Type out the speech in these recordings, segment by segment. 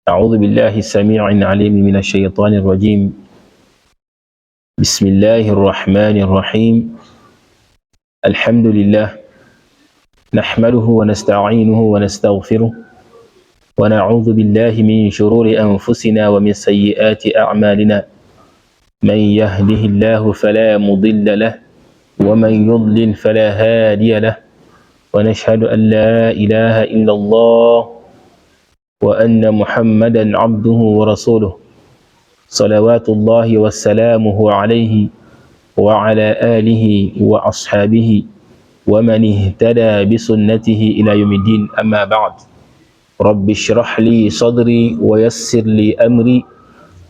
أعوذ بالله السميع العليم من الشيطان الرجيم. بسم الله الرحمن الرحيم. الحمد لله نحمده ونستعينه ونستغفره ونعوذ بالله من شرور أنفسنا ومن سيئات أعمالنا. من يهده الله فلا مضل له ومن يضلل فلا هادي له ونشهد أن لا إله إلا الله وأن محمدا عبده ورسوله صلوات الله وسلامه عليه وعلى آله وأصحابه ومن اهتدى بسنته إلى يوم الدين. أما بعد، رب اشرح لي صدري ويسر لي أمري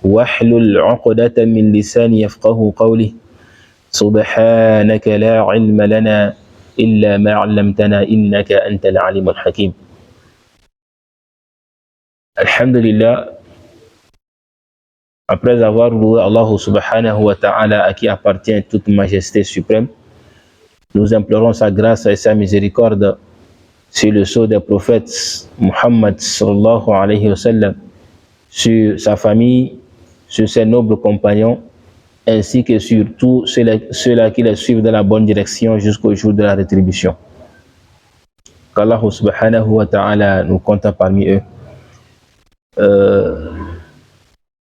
واحلل عقدة من لساني يفقه قولي. سبحانك لا علم لنا إلا ما علمتنا إنك أنت العليم الحكيم. Alhamdulillah, après avoir loué Allah subhanahu wa ta'ala à qui appartient toute majesté suprême, nous implorons sa grâce et sa miséricorde sur le sceau des prophètes Muhammad sallallahu alayhi wa sallam, sur sa famille, sur ses nobles compagnons, ainsi que sur tous ceux-là qui les suivent dans la bonne direction jusqu'au jour de la rétribution. Qu'Allah subhanahu wa ta'ala nous compte parmi eux.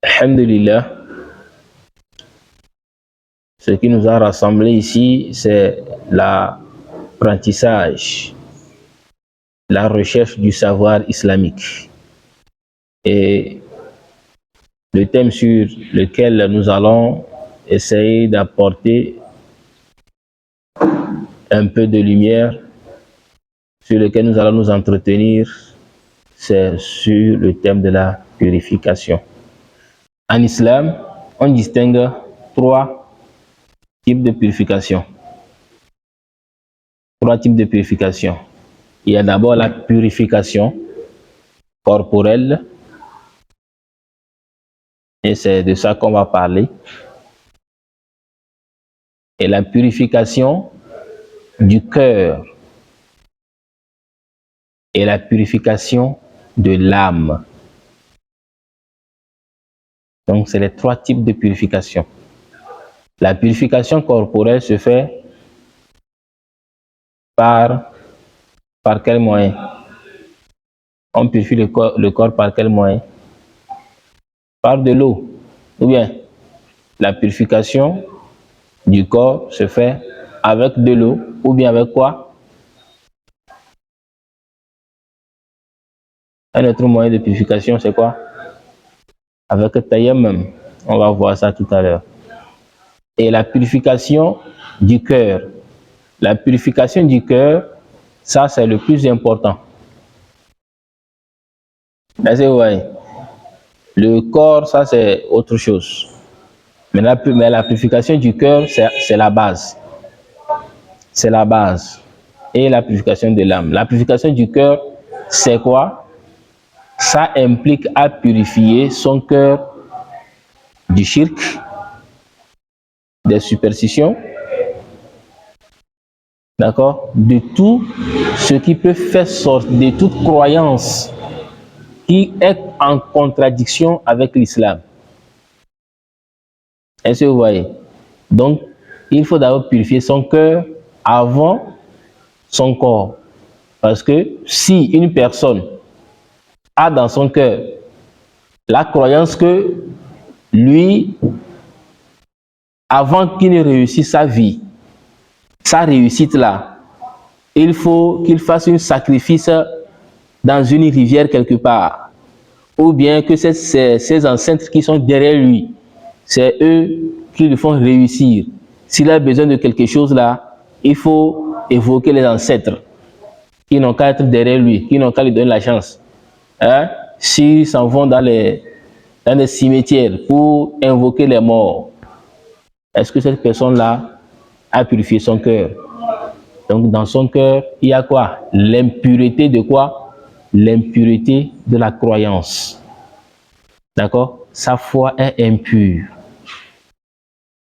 Alhamdulillah, ce qui nous a rassemblés ici, c'est l'apprentissage, la recherche du savoir islamique. Et le thème sur lequel nous allons essayer d'apporter un peu de lumière, sur lequel nous allons nous entretenir, c'est sur le thème de la purification. En islam, on distingue trois types de purification. Trois types de purification. Il y a d'abord la purification corporelle, et c'est de ça qu'on va parler. Et la purification du cœur et la purification de l'âme. Donc, c'est les trois types de purification. La purification corporelle se fait par quel moyen? On purifie le corps par quel moyen? Par de l'eau. Ou bien, la purification du corps se fait avec de l'eau, ou bien avec quoi? Un autre moyen de purification, c'est quoi? Avec tayammum. On va voir ça tout à l'heure. Et la purification du cœur. La purification du cœur, ça c'est le plus important. Là, vous voyez. Le corps, ça c'est autre chose. Mais la purification du cœur, c'est la base. C'est la base. Et la purification de l'âme. La purification du cœur, c'est quoi? Ça implique à purifier son cœur du shirk, des superstitions, d'accord, de tout ce qui peut faire sortir, de toute croyance qui est en contradiction avec l'islam. Est-ce que vous voyez? Donc, il faut d'abord purifier son cœur avant son corps. Parce que si une personne a dans son cœur la croyance que lui, avant qu'il ne réussisse sa vie, sa réussite là, il faut qu'il fasse un sacrifice dans une rivière quelque part, ou bien que ses ancêtres qui sont derrière lui, c'est eux qui le font réussir. S'il a besoin de quelque chose là, il faut évoquer les ancêtres qui n'ont qu'à être derrière lui, qui n'ont qu'à lui donner la chance. Hein? S'ils s'en vont dans les cimetières pour invoquer les morts, est-ce que cette personne-là a purifié son cœur? Donc dans son cœur, il y a quoi? L'impureté de quoi? L'impureté de la croyance. D'accord? Sa foi est impure.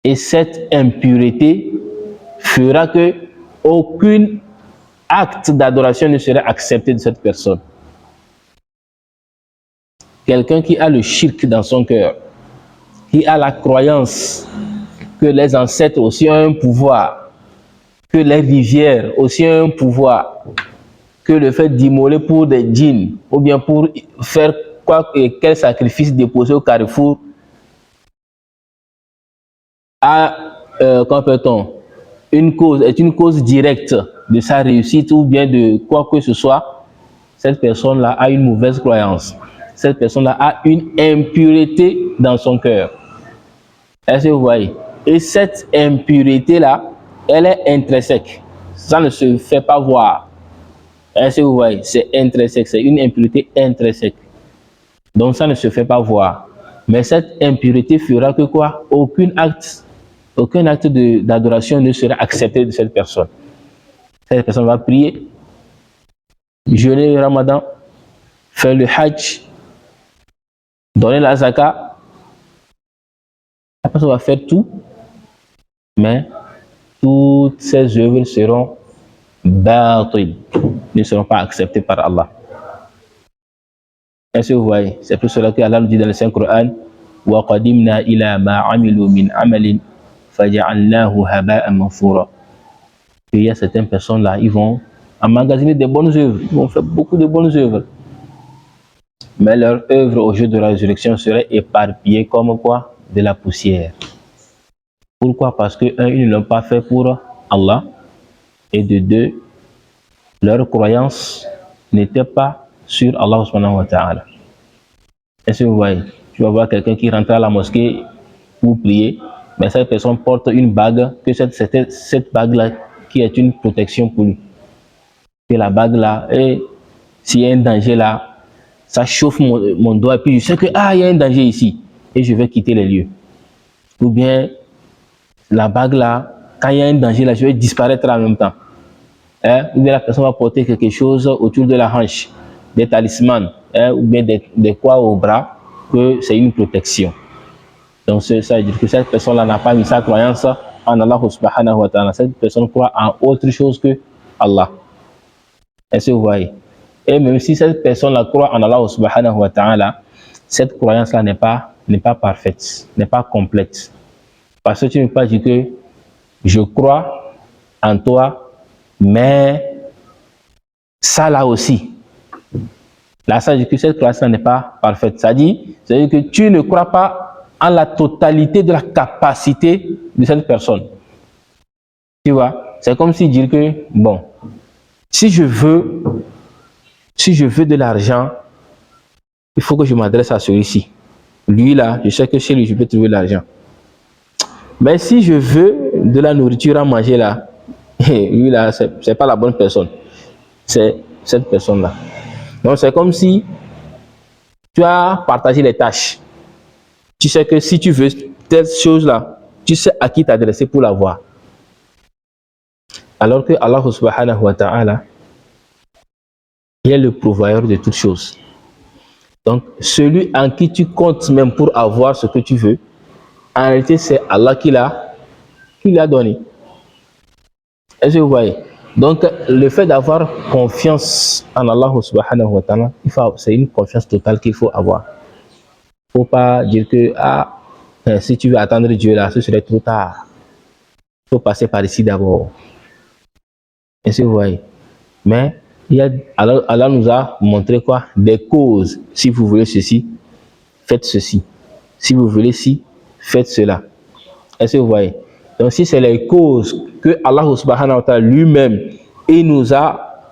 Et cette impureté fera que aucun acte d'adoration ne sera accepté de cette personne. quelqu'un qui a le shirk dans son cœur, qui a la croyance que les ancêtres aussi ont un pouvoir, que les rivières aussi ont un pouvoir, que le fait d'immoler pour des djinns ou bien pour faire quoi et quel sacrifice déposé au carrefour est une cause directe de sa réussite ou bien de quoi que ce soit, cette personne-là a une mauvaise croyance. Cette personne-là a une impureté dans son cœur. Est-ce que vous voyez? Et cette impureté-là, elle est intrinsèque. Ça ne se fait pas voir. Est-ce que vous voyez? C'est intrinsèque, c'est une impureté intrinsèque. Donc ça ne se fait pas voir. Mais cette impureté fera que quoi? Aucun acte d'adoration ne sera accepté de cette personne. Cette personne va prier, jeûner le ramadan, faire le hajj, donner la zakat. La personne va faire tout, mais toutes ces œuvres seront batil, ne seront pas acceptées par Allah. Est-ce que vous voyez? C'est pour cela que Allah nous dit dans le Saint-Coran, وَقَدِمْنَا إِلَى مَا عَمِلُوا مِنْ عَمَلٍ فَجَعَلْنَاهُ هَبَاءً مَنْثُورًا. Il y a certaines personnes là, ils vont emmagasiner des bonnes œuvres, ils vont faire beaucoup de bonnes œuvres, mais leur œuvre au jour de la résurrection serait éparpillée comme quoi? De la poussière. Pourquoi? Parce que un, ils ne l'ont pas fait pour Allah, et de deux, leur croyance n'était pas sur Allah subhanahu wa ta'ala. Est-ce que vous voyez? Tu vas voir quelqu'un qui rentre à la mosquée pour prier, mais cette personne porte une bague, que cette bague-là qui est une protection pour lui. Et la bague-là, et s'il y a un danger là, ça chauffe mon doigt, et puis je sais que, il y a un danger ici, et je vais quitter les lieux. Ou bien, la bague là, quand il y a un danger là, je vais disparaître en même temps. Ou bien la personne va porter quelque chose autour de la hanche, des talismans, ou bien des quoi au bras, que c'est une protection. Donc ça veut dire que cette personne-là n'a pas mis sa croyance en Allah subhanahu wa ta'ala. Cette personne croit en autre chose que Allah. Est-ce que vous voyez? Et même si cette personne-là croit en Allah subhanahu wa ta'ala, cette croyance-là n'est pas parfaite, n'est pas complète. Parce que tu ne peux pas dire que je crois en toi, mais ça là aussi. Là, ça veut dire que cette croyance n'est pas parfaite. Ça veut dire que tu ne crois pas en la totalité de la capacité de cette personne. Tu vois? C'est comme si dire que, bon, si je veux de l'argent, il faut que je m'adresse à celui-ci. Lui là, je sais que chez lui, je peux trouver l'argent. Mais si je veux de la nourriture à manger là, lui là, c'est pas la bonne personne. C'est cette personne-là. Donc c'est comme si tu as partagé les tâches. Tu sais que si tu veux telle chose-là, tu sais à qui t'adresser pour l'avoir. Alors que Allah subhanahu wa ta'ala, il est le pourvoyeur de toutes choses. Donc celui en qui tu comptes même pour avoir ce que tu veux, en réalité c'est Allah qui l'a donné. Est-ce que vous voyez? Donc le fait d'avoir confiance en Allah subhanahu wa ta'ala, c'est une confiance totale qu'il faut avoir. Il ne faut pas dire que si tu veux attendre Dieu là, ce serait trop tard. Il faut passer par ici d'abord. Est-ce que vous voyez? Mais Allah nous a montré quoi? Des causes. Si vous voulez ceci, faites ceci. Si vous voulez ci, faites cela. Est-ce que vous voyez? Donc si c'est les causes que Allah subhanahu wa ta'ala lui-même, il nous a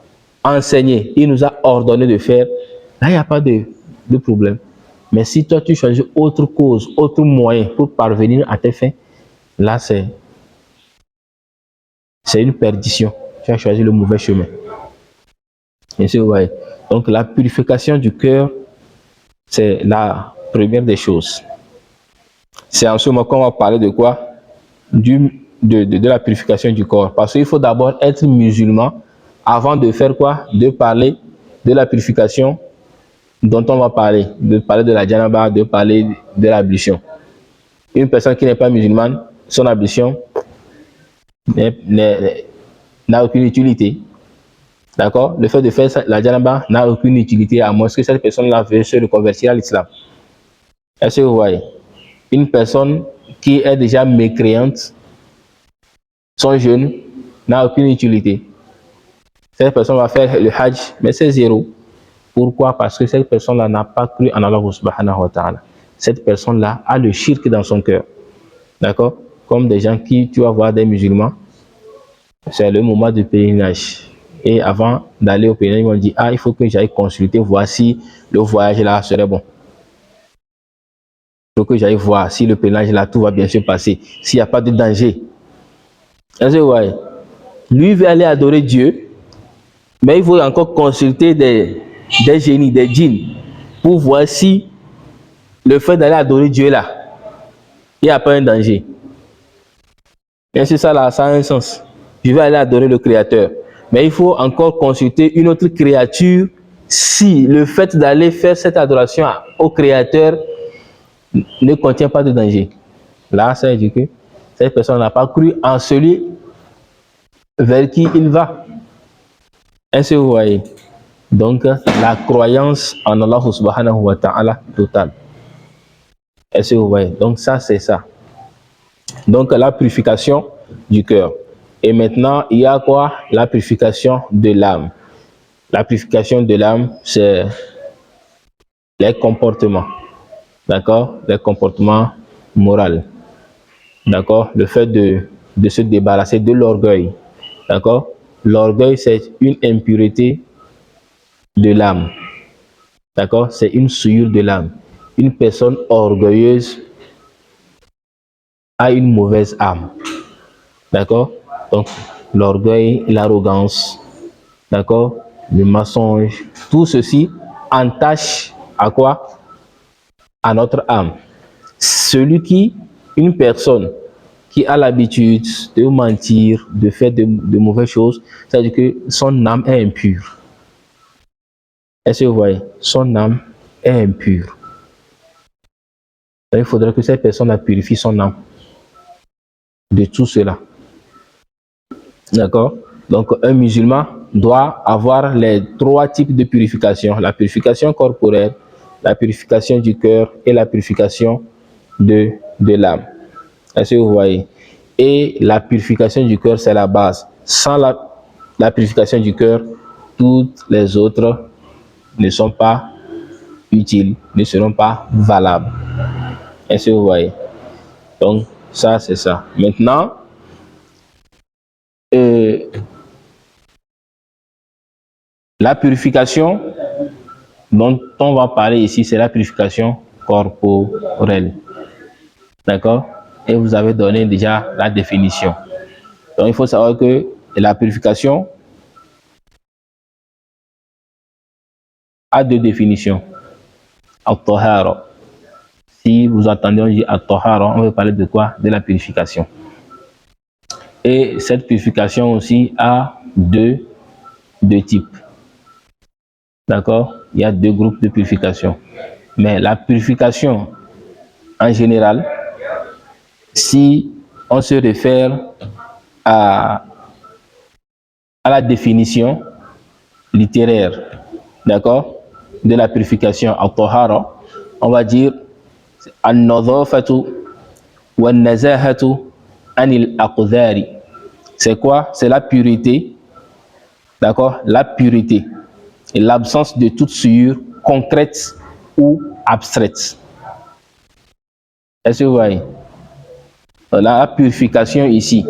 enseigné, il nous a ordonné de faire, là il n'y a pas de problème. Mais si toi tu choisis autre cause, autre moyen pour parvenir à tes fins, là c'est une perdition. Tu as choisi le mauvais chemin. Est-ce que vous voyez? Donc la purification du cœur, c'est la première des choses. C'est en ce moment qu'on va parler de quoi? De la purification du corps. Parce qu'il faut d'abord être musulman avant de faire quoi? De parler de la purification dont on va parler. De parler de la janaba, de parler de l'ablution. Une personne qui n'est pas musulmane, son ablution n'a aucune utilité. D'accord? Le fait de faire la djanaba n'a aucune utilité à moins que cette personne-là veuille se reconvertir à l'islam. Est-ce que vous voyez? Une personne qui est déjà mécréante, son jeûne n'a aucune utilité. Cette personne va faire le hajj, mais c'est zéro. Pourquoi? Parce que cette personne-là n'a pas cru en Allah subhanahu wa ta'ala. Cette personne-là a le shirk dans son cœur. D'accord? Comme des gens qui, tu vas voir des musulmans, c'est le moment du pèlerinage. Et avant d'aller au pèlerinage, ils vont dire, ah, il faut que j'aille consulter, voir si le voyage là serait bon. Il faut que j'aille voir si le pèlerinage là, tout va bien se passer, s'il n'y a pas de danger. Est-ce que vous voyez? Lui veut aller adorer Dieu, mais il faut encore consulter des génies, des djinns, pour voir si le fait d'aller adorer Dieu là, il n'y a pas un danger. Bien sûr, ça là, ça a un sens. Je vais aller adorer le Créateur. Mais il faut encore consulter une autre créature si le fait d'aller faire cette adoration au Créateur ne contient pas de danger. Là, ça veut dire que cette personne n'a pas cru en celui vers qui il va. Est-ce que vous voyez? Donc, la croyance en Allah subhanahu wa ta'ala totale. Est-ce que vous voyez? Donc, ça, c'est ça. Donc, la purification du cœur. Et maintenant, il y a quoi? La purification de l'âme. La purification de l'âme, c'est les comportements. D'accord? Les comportements moraux. D'accord? Le fait de se débarrasser de l'orgueil. D'accord? L'orgueil, c'est une impureté de l'âme. D'accord? C'est une souillure de l'âme. Une personne orgueilleuse a une mauvaise âme. D'accord? Donc, l'orgueil, l'arrogance, d'accord? Le mensonge, tout ceci entache à quoi? À notre âme. Une personne qui a l'habitude de mentir, de faire de mauvaises choses, c'est-à-dire que son âme est impure. Est-ce que vous voyez? Son âme est impure. Il faudrait que cette personne purifie son âme de tout cela. D'accord? Donc, un musulman doit avoir les 3 types de purification. La purification corporelle, la purification du cœur et la purification de l'âme. Est-ce que vous voyez? Et la purification du cœur, c'est la base. Sans la purification du cœur, toutes les autres ne sont pas utiles, ne seront pas valables. Est-ce que vous voyez? Donc, ça, c'est ça. Maintenant, la purification dont on va parler ici, c'est la purification corporelle. D'accord? Et vous avez donné déjà la définition. Donc, il faut savoir que la purification a 2 définitions. At-tahara. Si vous entendez, on dit at-tahara, on veut parler de quoi? De la purification. Et cette purification aussi a 2 types. D'accord? Il y a 2 groupes de purification. Mais la purification en général, si on se réfère à la définition littéraire, d'accord, de la purification at-tahara, on va dire an-nadhafatu wan-nazahatu anil aqdhari. C'est quoi? C'est la pureté, d'accord, la pureté et l'absence de toute souillure concrète ou abstraite. Est-ce que vous voyez? La purification ici,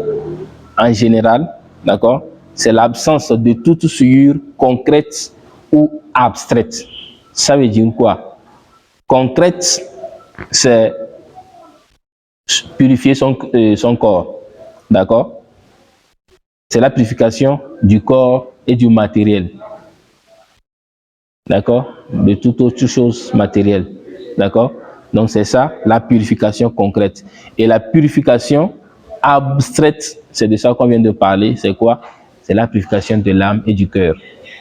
en général, d'accord, c'est l'absence de toute souillure concrète ou abstraite. Ça veut dire quoi? Concrète, c'est purifier son corps, d'accord? C'est la purification du corps et du matériel, d'accord? De toute autre chose matérielle, d'accord? Donc c'est ça, la purification concrète. Et la purification abstraite, c'est de ça qu'on vient de parler, c'est quoi? C'est la purification de l'âme et du cœur.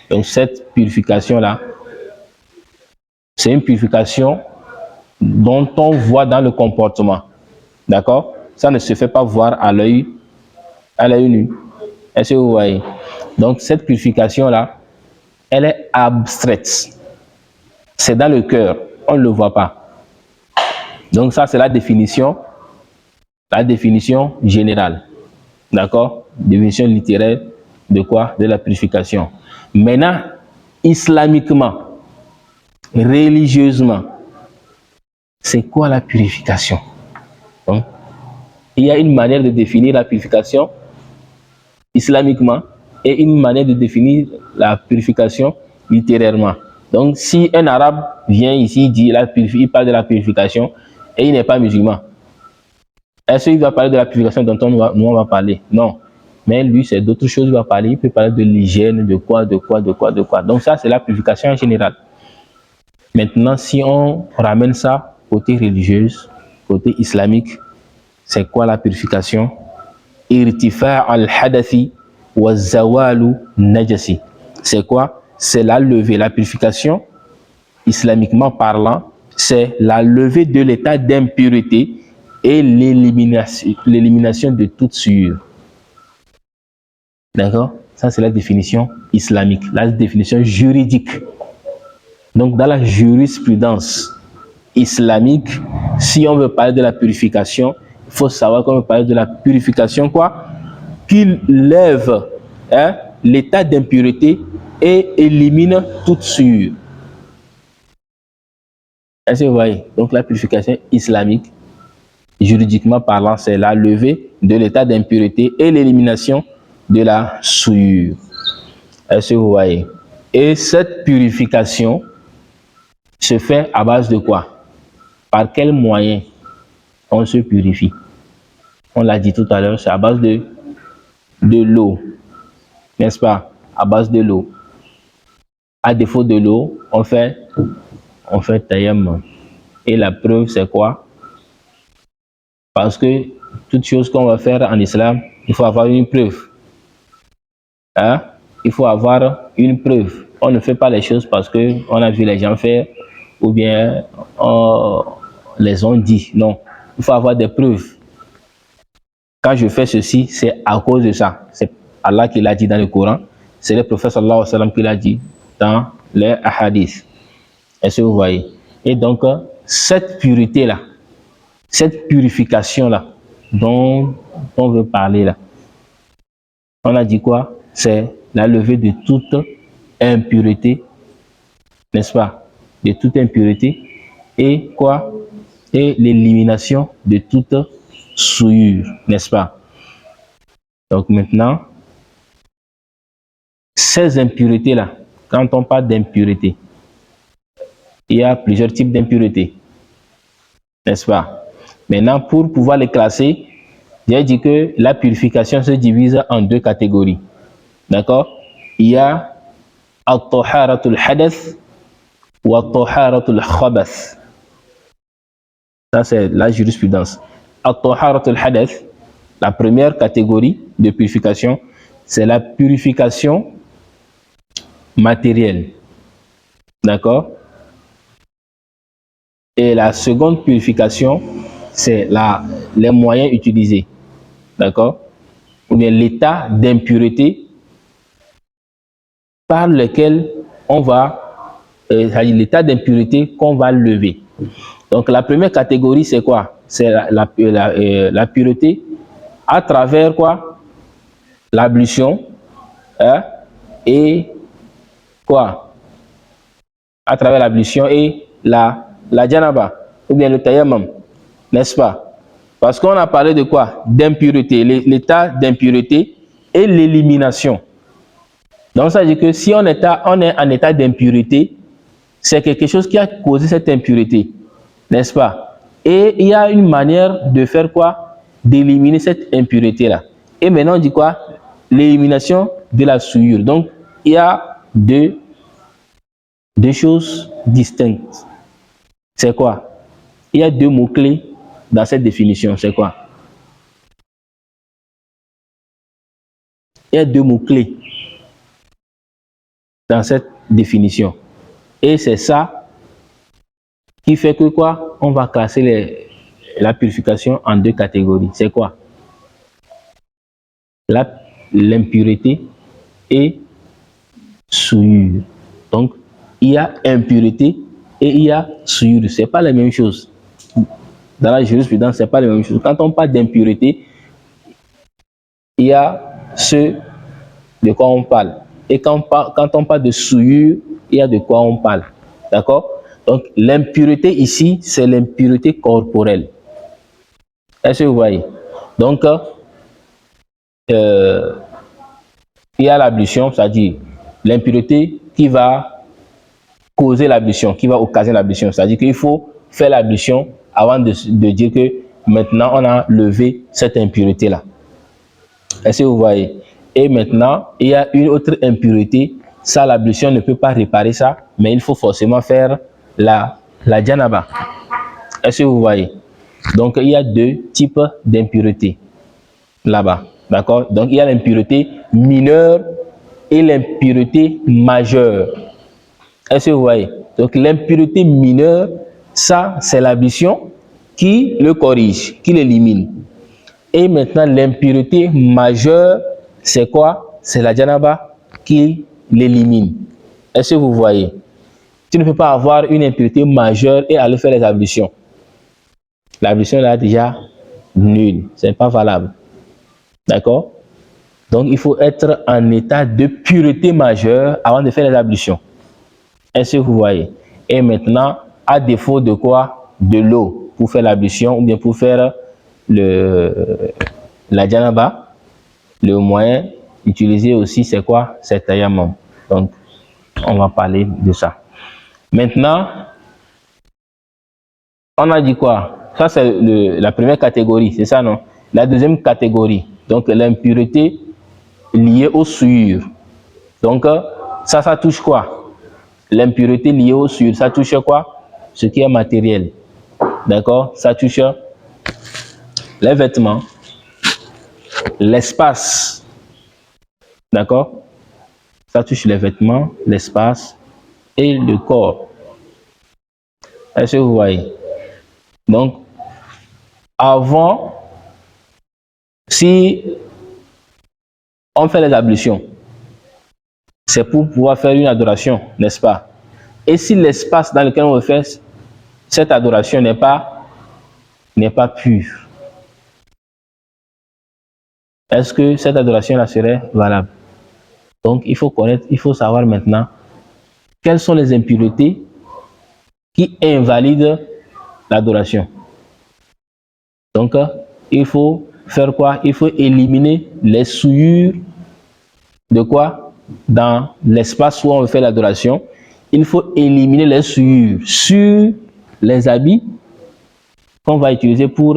Donc cette purification-là, c'est une purification dont on voit dans le comportement, d'accord? Ça ne se fait pas voir à l'œil nu. Est-ce que vous voyez? Donc cette purification-là, elle est abstraite. C'est dans le cœur, on ne le voit pas. Donc ça, c'est la définition générale. D'accord? Définition littéraire de quoi? De la purification. Maintenant, islamiquement, religieusement, c'est quoi la purification? Donc, il y a une manière de définir la purification islamiquement et une manière de définir la purification littérairement. Donc, si un arabe vient ici, il parle de la purification et il n'est pas musulman, est-ce qu'il va parler de la purification dont nous on va parler? Non. Mais lui, c'est d'autres choses qu'il va parler. Il peut parler de l'hygiène, de quoi. Donc ça, c'est la purification en général. Maintenant, si on ramène ça côté religieuse, côté islamique, c'est quoi la purification? Irtifa al-hadathi wa zawalu najasi. C'est quoi? C'est la levée. La purification, islamiquement parlant, c'est la levée de l'état d'impureté et l'élimination de toute souillure. D'accord? Ça, c'est la définition islamique, la définition juridique. Donc, dans la jurisprudence islamique, si on veut parler de la purification, il faut savoir qu'on veut parler de la purification, quoi? Qu'il lève l'état d'impureté et élimine toute souillure. Est-ce que vous voyez? Donc, la purification islamique, juridiquement parlant, c'est la levée de l'état d'impureté et l'élimination de la souillure. Est-ce que vous voyez? Et cette purification se fait à base de quoi? Par quel moyen on se purifie? On l'a dit tout à l'heure, c'est à base de l'eau, n'est-ce pas? À base de l'eau. À défaut de l'eau, on fait tayammum. Et la preuve, c'est quoi? Parce que toute chose qu'on va faire en islam, il faut avoir une preuve. Hein? Il faut avoir une preuve. On ne fait pas les choses parce qu'on a vu les gens faire ou bien on les ont dit. Non, il faut avoir des preuves. Quand je fais ceci, c'est à cause de ça. C'est Allah qui l'a dit dans le Coran. C'est le prophète sallallahu alayhi wa sallam qui l'a dit dans les hadiths. Est-ce que vous voyez? Et donc, cette pureté-là, cette purification-là, dont on veut parler là, on a dit quoi? C'est la levée de toute impureté, n'est-ce pas? De toute impureté et quoi? Et l'élimination de toute souillure, n'est-ce pas? Donc maintenant, ces impuretés-là, quand on parle d'impureté, il y a plusieurs types d'impuretés, n'est-ce pas? Maintenant, pour pouvoir les classer, j'ai dit que la purification se divise en deux catégories. D'accord? Il y a at-taharatul hadath ou at-taharatul khabath. Ça, c'est la jurisprudence. At-taharatul hadath, la première catégorie de purification, c'est la purification matérielle. D'accord? Et la seconde purification, c'est les moyens utilisés. D'accord? Ou bien l'état d'impureté par lequel on va, l'état d'impureté qu'on va lever. Donc la première catégorie, c'est quoi? C'est la pureté à travers quoi? L'ablution et quoi? À travers l'ablution et la janaba ou bien le tayammum, n'est-ce pas? Parce qu'on a parlé de quoi? D'impureté, l'état d'impureté et l'élimination. Donc ça veut dire que si on est en état d'impureté, c'est quelque chose qui a causé cette impureté, n'est-ce pas? Et il y a une manière de faire quoi? D'éliminer cette impureté-là. Et maintenant on dit quoi? L'élimination de la souillure. Donc il y a deux choses distinctes. C'est quoi? Il y a deux mots-clés dans cette définition. C'est quoi? Il y a deux mots-clés dans cette définition. Et c'est ça qui fait que quoi? On va classer la purification en deux catégories. C'est quoi? L'impureté et souillure. Donc, il y a impureté et il y a souillure. Ce n'est pas la même chose. Dans la jurisprudence, ce n'est pas la même chose. Quand on parle d'impureté, il y a ce de quoi on parle. Et quand on parle de souillure, il y a de quoi on parle. D'accord? Donc, l'impureté ici, c'est l'impureté corporelle. Est-ce que vous voyez? Donc, il y a l'ablution, c'est-à-dire l'impureté qui va causer l'ablution, qui va occasionner l'ablution. C'est-à-dire qu'il faut faire l'ablution avant de dire que maintenant on a levé cette impureté-là. Est-ce que vous voyez? Et maintenant, il y a une autre impureté. Ça, l'ablution ne peut pas réparer ça, mais il faut forcément faire la janaba. Est-ce que vous voyez? Donc, il y a deux types d'impureté là-bas. D'accord? Donc, il y a l'impureté mineure et l'impureté majeure. Est-ce que vous voyez? Donc, l'impureté mineure, ça, c'est l'ablution qui le corrige, qui l'élimine. Et maintenant, l'impureté majeure, c'est quoi? C'est la janaba qui l'élimine. Est-ce que vous voyez? Tu ne peux pas avoir une impureté majeure et aller faire les ablutions. L'ablution là déjà nulle, ce n'est pas valable. D'accord? Donc, il faut être en état de pureté majeure avant de faire les ablutions. Est-ce que vous voyez? Et maintenant, à défaut de quoi? De l'eau pour faire l'ablution ou bien pour faire la janaba, le moyen utilisé aussi, c'est quoi? C'est tayammum. Donc, on va parler de ça. Maintenant, on a dit quoi? Ça, c'est la première catégorie, c'est ça, non? La deuxième catégorie, donc l'impureté liée aux souillures. Donc, ça touche quoi? L'impureté liée aux souillures, ça touche quoi? Ce qui est matériel. D'accord? Ça touche les vêtements, l'espace. D'accord? Ça touche les vêtements, l'espace et le corps. Est-ce que vous voyez? Donc, avant, si on fait les ablutions, c'est pour pouvoir faire une adoration, n'est-ce pas? Et si l'espace dans lequel on veut faire cette adoration n'est pas pur, est-ce que cette adoration-là serait valable? Donc, il faut connaître, il faut savoir maintenant quelles sont les impuretés qui invalident l'adoration. Donc, il faut faire quoi? Il faut éliminer les souillures de quoi? Dans l'espace où on veut faire l'adoration. Il faut éliminer les souillures sur les habits qu'on va utiliser pour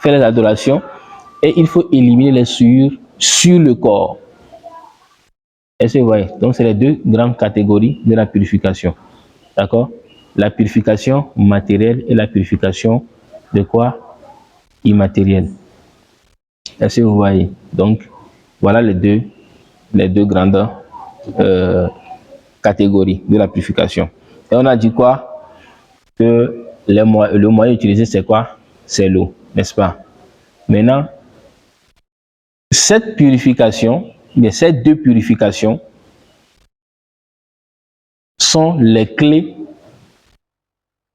faire les adorations. Et il faut éliminer les souillures sur le corps. Est-ce que vous voyez? Donc, c'est les deux grandes catégories de la purification. D'accord? La purification matérielle et la purification de quoi? Immatérielle. Est-ce que vous voyez? Donc, voilà les deux grandes catégories de la purification. Et on a dit quoi? Que le moyen utilisé, c'est quoi? C'est l'eau, n'est-ce pas? Maintenant, cette purification, mais ces deux purifications sont les clés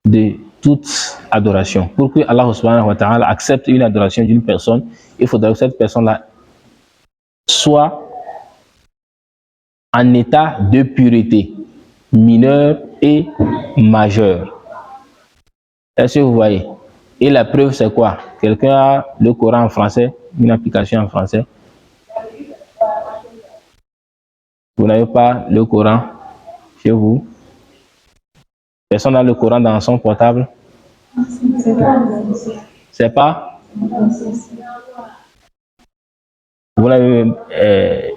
de toute adoration. Pour que Allah subhanahu wa ta'ala accepte une adoration d'une personne, il faudra que cette personne-là soit en état de pureté mineure et majeure. Est-ce que vous voyez? Et la preuve, c'est quoi? Quelqu'un a le Coran en français, une application en français. Vous n'avez pas le Coran chez vous? Personne n'a le Coran dans son portable? C'est pas? Vous n'avez,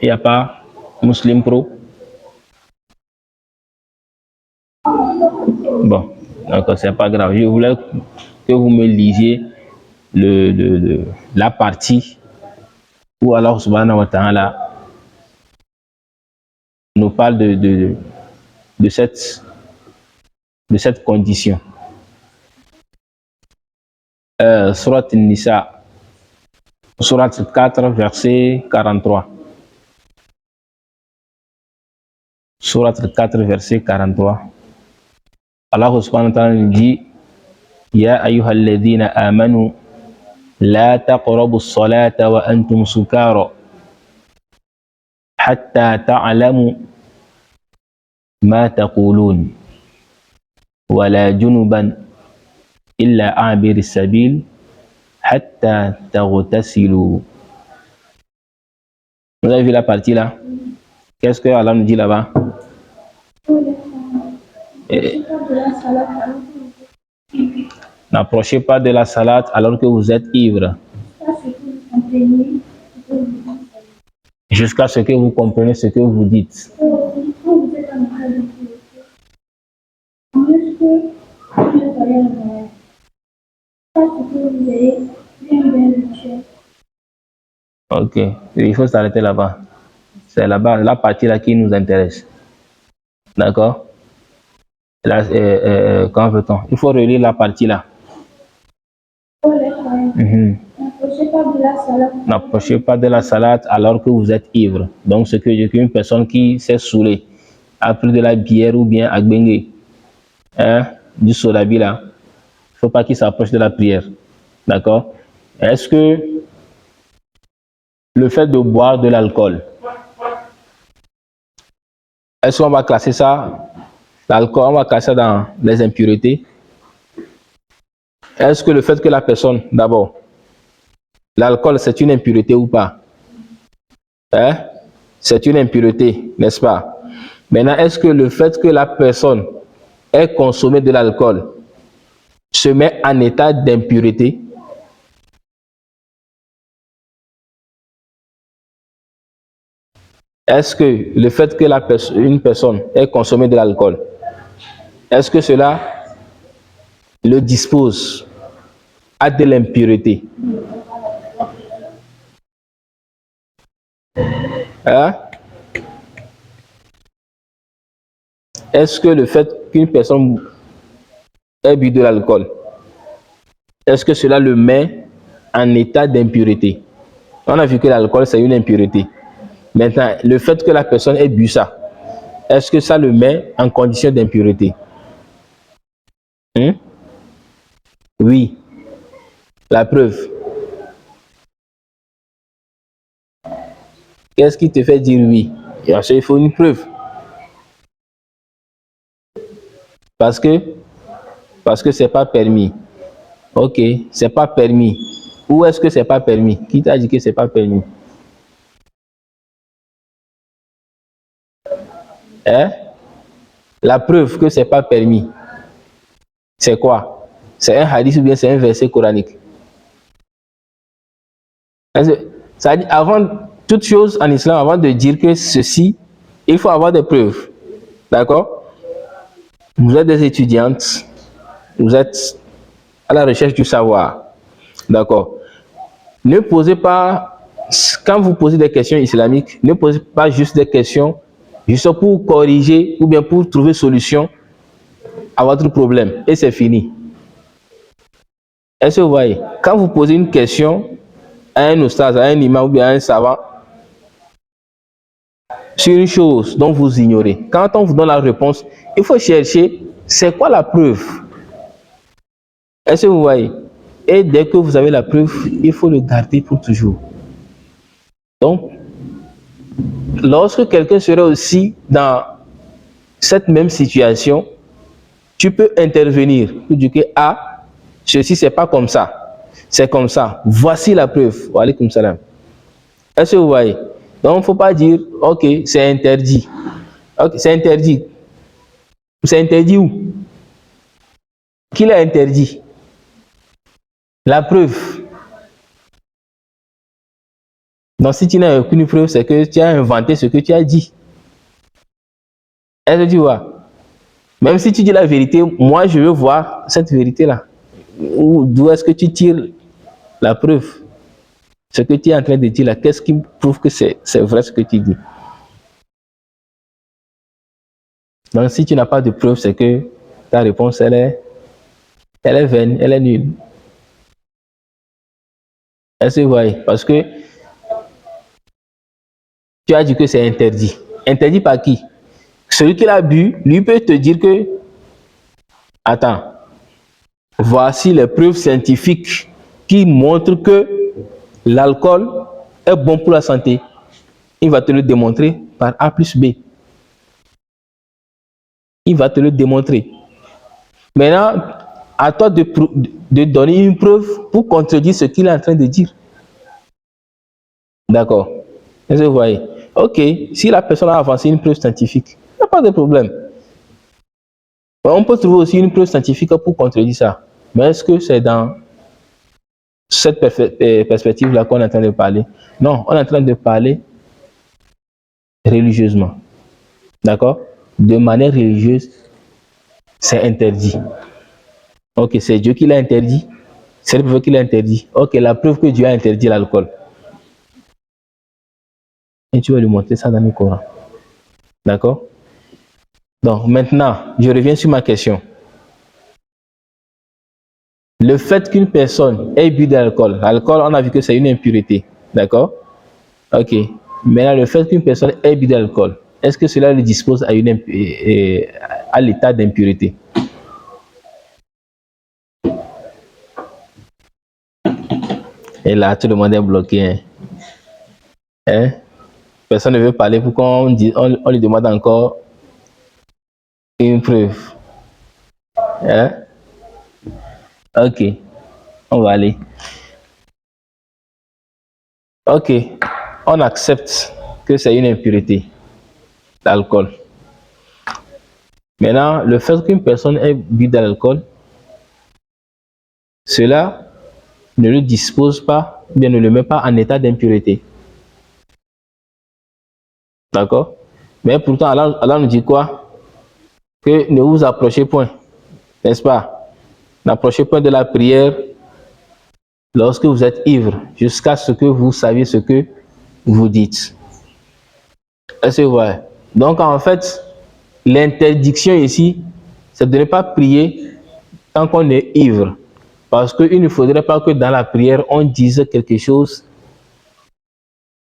il n'y a pas Muslim Pro? Bon, donc c'est pas grave. Je voulais que vous me lisiez la partie où Allah subhanahu wa ta'ala nous parle de cette condition. Surat Nisa, Surat 4, verset 43. Surat 4, verset 43. Allah subhanahu wa ta'ala nous dit Ya ayyuhalladhina amanu la taqrabu as-salata wa antum sukara hatta ta'lamu ma taqulun wa la junuban illa a'bir as-sabil hatta taghtasilu. Vous avez vu la partie là? Qu'est-ce que Allah nous dit là-bas? N'approchez pas de la salade alors que vous êtes ivre. Jusqu'à ce que vous compreniez ce que vous dites. Ok, il faut s'arrêter là-bas. C'est là-bas, la partie là qui nous intéresse. D'accord? Là, quand veut-on? Il faut relire la partie là. N'approchez pas de la salade alors que vous êtes ivre. Donc, ce que j'ai qu'une personne qui s'est saoulée, a pris de la bière ou bien a bengue, du sodabi là, il ne faut pas qu'il s'approche de la prière. D'accord? Est-ce que le fait de boire de l'alcool, est-ce qu'on va classer ça, l'alcool, on va classer ça dans les impuretés? Est-ce que le fait que la personne, d'abord, l'alcool c'est une impureté ou pas? C'est une impureté, n'est-ce pas? Maintenant, est-ce que le fait que la personne ait consommé de l'alcool se met en état d'impureté? Est-ce que le fait que une personne ait consommé de l'alcool, est-ce que cela le dispose à de l'impureté? Est-ce que le fait qu'une personne ait bu de l'alcool, est-ce que cela le met en état d'impureté? On a vu que l'alcool c'est une impureté. Maintenant, le fait que la personne ait bu ça, est-ce que ça le met en condition d'impureté? Oui. La preuve. Qu'est-ce qui te fait dire oui? Il faut une preuve. Parce que c'est pas permis. Ok, c'est pas permis. Où est-ce que c'est pas permis? Qui t'a dit que c'est pas permis? La preuve que c'est pas permis, c'est quoi? C'est un hadith ou bien c'est un verset coranique? Ça dit, avant toute chose en islam, avant de dire que ceci, il faut avoir des preuves. D'accord? Vous êtes des étudiantes, vous êtes à la recherche du savoir. D'accord? Ne posez pas, quand vous posez des questions islamiques, ne posez pas juste des questions juste pour corriger ou bien pour trouver solution à votre problème. Et c'est fini. Est-ce que vous voyez? Quand vous posez une question à un oustaz, à un imam ou bien à un savant, sur une chose dont vous ignorez, quand on vous donne la réponse, il faut chercher c'est quoi la preuve. Est-ce que vous voyez? Et dès que vous avez la preuve, il faut le garder pour toujours. Donc, lorsque quelqu'un serait aussi dans cette même situation, tu peux intervenir pour dire que ceci c'est pas comme ça, c'est comme ça. Voici la preuve. Wa alaykoum salam. Est-ce que vous voyez? Donc, il ne faut pas dire, ok, c'est interdit. Ok, c'est interdit. C'est interdit où? Qui l'a interdit? La preuve. Donc, si tu n'as aucune preuve, c'est que tu as inventé ce que tu as dit. Est-ce que tu vois? Même si tu dis la vérité, moi, je veux voir cette vérité-là. D'où est-ce que tu tires la preuve? Ce que tu es en train de dire là, qu'est-ce qui prouve que c'est vrai ce que tu dis? Donc, si tu n'as pas de preuve, c'est que ta réponse, elle est vaine, elle est nulle. Est-ce que vous voyez? Parce que tu as dit que c'est interdit. Interdit par qui? celui qui l'a bu, lui peut te dire que, attends, voici les preuves scientifiques qui montrent que l'alcool est bon pour la santé. Il va te le démontrer par A plus B. Il va te le démontrer. Maintenant, à toi de donner une preuve pour contredire ce qu'il est en train de dire. D'accord. Est-ce que vous voyez? Ok, si la personne a avancé une preuve scientifique, il n'y a pas de problème. On peut trouver aussi une preuve scientifique pour contredire ça. Mais est-ce que c'est dans cette perspective-là qu'on est en train de parler? Non, on est en train de parler religieusement. D'accord? De manière religieuse, c'est interdit. Ok, c'est Dieu qui l'a interdit. C'est le preuve qui l'a interdit. Ok, la preuve que Dieu a interdit l'alcool. Et tu vas lui montrer ça dans le Coran. D'accord? Donc maintenant, je reviens sur ma question. Le fait qu'une personne ait bu de l'alcool, l'alcool, on a vu que c'est une impureté. D'accord? Ok. Maintenant, le fait qu'une personne ait bu de l'alcool, est-ce que cela le dispose à l'état d'impureté? Et là, tout le monde est bloqué. Hein? Personne ne veut parler. Pourquoi on lui demande encore une preuve? Hein? Ok, on va aller. Ok, on accepte que c'est une impureté, l'alcool. Maintenant, le fait qu'une personne ait bu de l'alcool, cela ne le dispose pas, bien ne le met pas en état d'impureté. D'accord? Mais pourtant, Allah nous dit quoi? Que ne vous approchez point, n'est-ce pas? N'approchez point de la prière lorsque vous êtes ivre, jusqu'à ce que vous saviez ce que vous dites. Est-ce que vous voyez? Donc, en fait, l'interdiction ici, c'est de ne pas prier tant qu'on est ivre. Parce qu'il ne faudrait pas que dans la prière, on dise quelque chose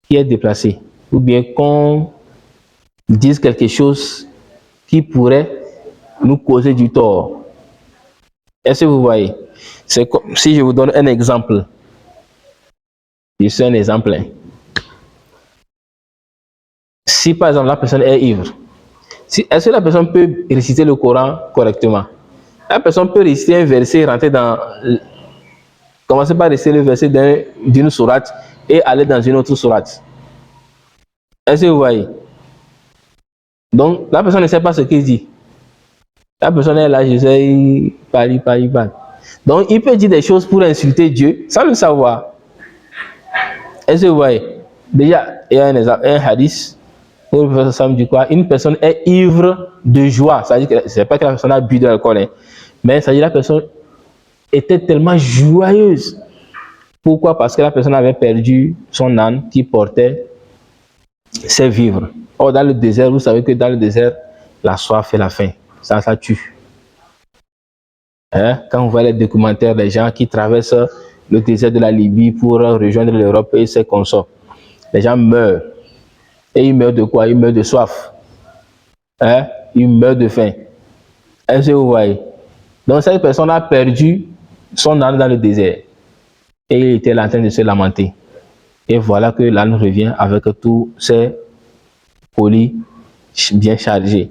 qui est déplacé. Ou bien qu'on dise quelque chose qui pourrait nous causer du tort. Est-ce que vous voyez? C'est comme si je vous donne un exemple. C'est un exemple. Si par exemple la personne est ivre, est-ce que la personne peut réciter le Coran correctement? La personne peut réciter un verset, rentrer dans... Commencer par réciter le verset d'une sourate et aller dans une autre sourate. Est-ce que vous voyez? Donc, la personne ne sait pas ce qu'il dit. La personne est là, je sais, parle. Donc, il peut dire des choses pour insulter Dieu sans le savoir. Est-ce que vous voyez? Déjà, il y a un hadith où le professeur Sam dit quoi? Une personne est ivre de joie. Ça veut dire que c'est pas que la personne a bu de l'alcool, hein, mais ça veut dire que la personne était tellement joyeuse. Pourquoi? Parce que la personne avait perdu son âne qui portait ses vivres. Or, dans le désert, vous savez que dans le désert, la soif et la faim, ça tue. Hein? Quand vous voyez les documentaires des gens qui traversent le désert de la Libye pour rejoindre l'Europe et ses consorts, les gens meurent. Et ils meurent de quoi? Ils meurent de soif. Hein? Ils meurent de faim. Est-ce que vous voyez? Donc, cette personne a perdu son âne dans le désert. Et il était en train de se lamenter. Et voilà que l'âne revient avec tous ses colis bien chargés.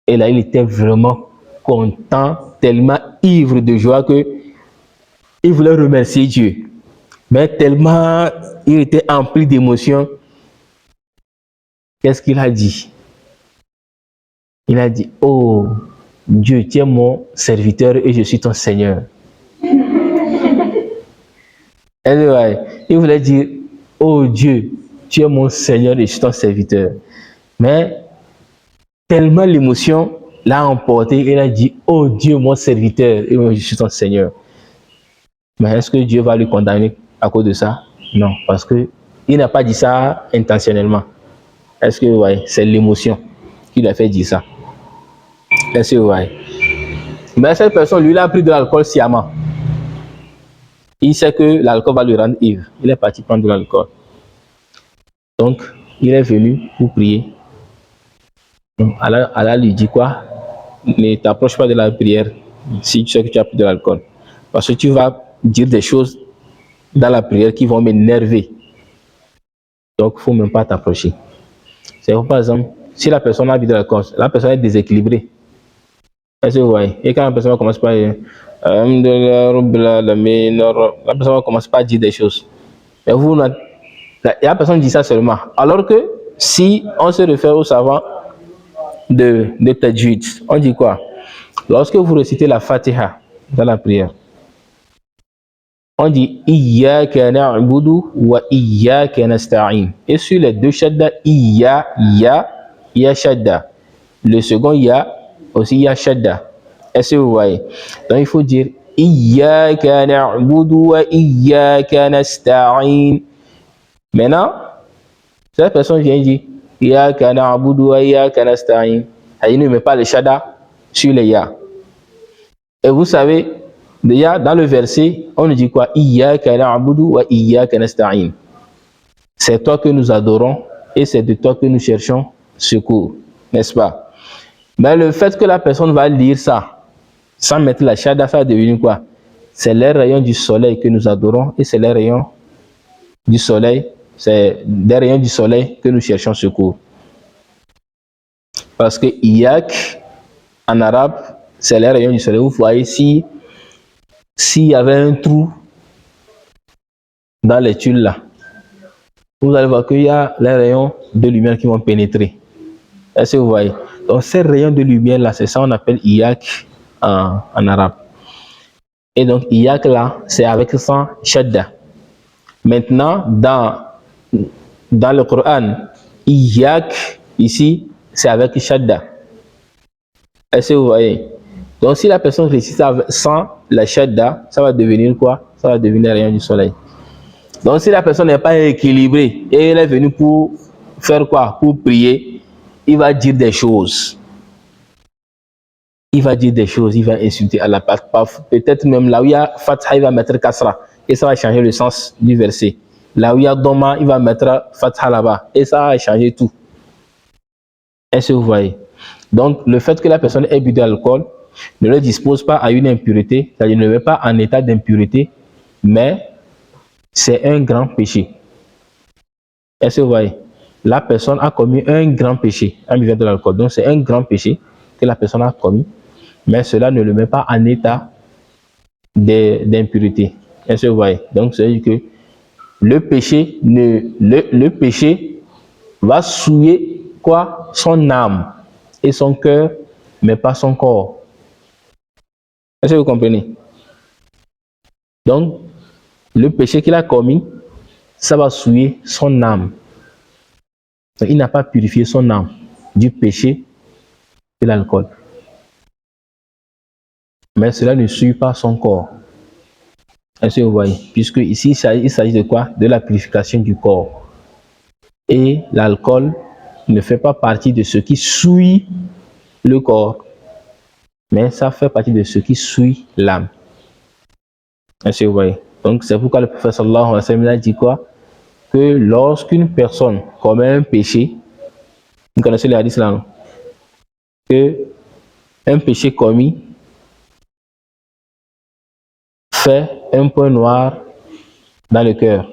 Et là, il était vraiment content, tellement ivre de joie que il voulait remercier Dieu. Mais tellement il était empli d'émotions, qu'est-ce qu'il a dit? Il a dit, oh Dieu, tu es mon serviteur et je suis ton Seigneur. Il voulait dire, oh Dieu, tu es mon Seigneur et je suis ton serviteur. Mais tellement l'émotion l'a emporté, il a dit, oh Dieu, mon serviteur et je suis ton Seigneur. Mais est-ce que Dieu va le condamner à cause de ça? Non, parce qu'il n'a pas dit ça intentionnellement. Est-ce que vous voyez? C'est l'émotion qui lui a fait dire ça. Est-ce que vous voyez? Mais cette personne, lui, il a pris de l'alcool sciemment. Il sait que l'alcool va le rendre ivre. Il est parti prendre de l'alcool. Donc, il est venu pour prier. Donc, Allah lui dit quoi? Ne t'approche pas de la prière si tu sais que tu as pris de l'alcool. Parce que tu vas dire des choses dans la prière qui vont m'énerver. Donc, il ne faut même pas t'approcher. C'est par exemple, si la personne a bu de l'alcool, la personne est déséquilibrée. Est-ce que vous voyez? Et quand la personne commence par la personne commence pas à dire des choses. Et vous, la personne dit ça seulement. Alors que si on se réfère au savant de Tajwid, on dit quoi? Lorsque vous récitez la Fatiha dans la prière, on dit Iyyaka na'budu wa iyyaka nasta'in. Et sur les deux shadda, ya, shadda. Le second ya, aussi ya shadda. Est-ce que vous voyez? Donc il faut dire Iyyaka na'budu wa iyyaka nasta'in. Maintenant, cette personne vient dire Iyyaka na'budu wa iyyaka nasta'in. Elle ne met pas le shadda sur les ya. Et vous savez, déjà dans le verset, on nous dit quoi? Iyyaka na'budu wa iyyaka nasta'in. C'est toi que nous adorons et c'est de toi que nous cherchons secours, n'est-ce pas? Mais le fait que la personne va lire ça sans mettre la shada, ça va devenir quoi? C'est les rayons du soleil que nous adorons et c'est les rayons du soleil, c'est des rayons du soleil que nous cherchons secours. Parce que iyyak en arabe, c'est les rayons du soleil. Vous voyez, s'il y avait un trou dans les tuiles là, vous allez voir qu'il y a les rayons de lumière qui vont pénétrer. Est-ce que vous voyez? Donc ces rayons de lumière là, c'est ça qu'on appelle iyyak en arabe. Et donc iyyak là, c'est avec son shadda. Maintenant, dans le Coran, iyyak ici, c'est avec shadda. Est-ce que vous voyez? Donc si la personne récite sans la shadda, ça va devenir quoi? Ça va devenir rayon du soleil. Donc si la personne n'est pas équilibrée et elle est venue pour faire quoi? Pour prier, il va dire des choses. Il va dire des choses, il va insulter Allah. Peut-être même là où il y a Fatha, il va mettre Kasra et ça va changer le sens du verset. Là où il y a Doma, il va mettre Fatha là-bas et ça va changer tout. Est-ce que vous voyez? Donc le fait que la personne ait bu de l'alcool ne le dispose pas à une impureté, c'est-à-dire ne met pas en état d'impureté, mais c'est un grand péché. Est-ce que vous voyez? La personne a commis un grand péché en buvant de l'alcool. Donc c'est un grand péché que la personne a commis, mais cela ne le met pas en état d'impureté. Est-ce que vous voyez? Donc c'est-à-dire que le péché va souiller quoi? Son âme et son cœur, mais pas son corps. Est-ce que vous comprenez? Donc, le péché qu'il a commis, ça va souiller son âme. Donc, il n'a pas purifié son âme du péché de l'alcool. Mais cela ne souille pas son corps. Est-ce que vous voyez? Puisque ici, il s'agit de quoi? De la purification du corps. Et l'alcool ne fait pas partie de ce qui souille le corps, mais ça fait partie de ce qui souille l'âme. Est-ce que vous voyez? Donc c'est pourquoi le prophète sallallahu alayhi wa sallam a dit quoi? Que lorsqu'une personne commet un péché, vous connaissez les hadiths là, non? Que un péché commis fait un point noir dans le cœur.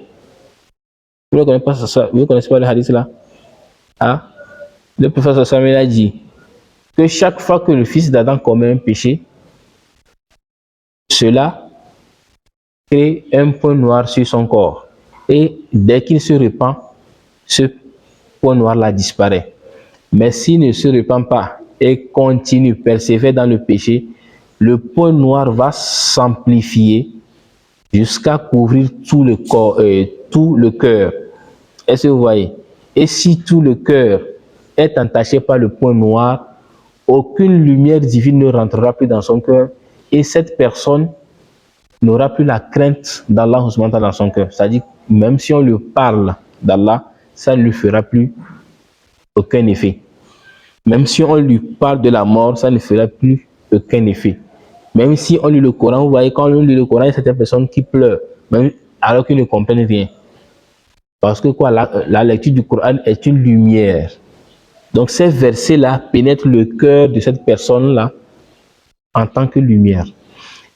Vous ne connaissez pas le hadith là? Ah? Le prophète sallallahu alayhi wa sallam a dit que chaque fois que le fils d'Adam commet un péché, cela crée un point noir sur son corps. Et dès qu'il se repent, ce point noir là disparaît. Mais s'il ne se repent pas et continue, persévère dans le péché, le point noir va s'amplifier jusqu'à couvrir tout le corps, tout le cœur. Est-ce que vous voyez? Et si tout le cœur est entaché par le point noir, aucune lumière divine ne rentrera plus dans son cœur et cette personne n'aura plus la crainte d'Allah dans son cœur. C'est-à-dire, même si on lui parle d'Allah, ça ne lui fera plus aucun effet. Même si on lui parle de la mort, ça ne fera plus aucun effet. Même si on lit le Coran, vous voyez, quand on lit le Coran, il y a certaines personnes qui pleurent, même alors qu'ils ne comprennent rien. Parce que quoi, la lecture du Coran est une lumière. Donc ces versets-là pénètrent le cœur de cette personne-là en tant que lumière.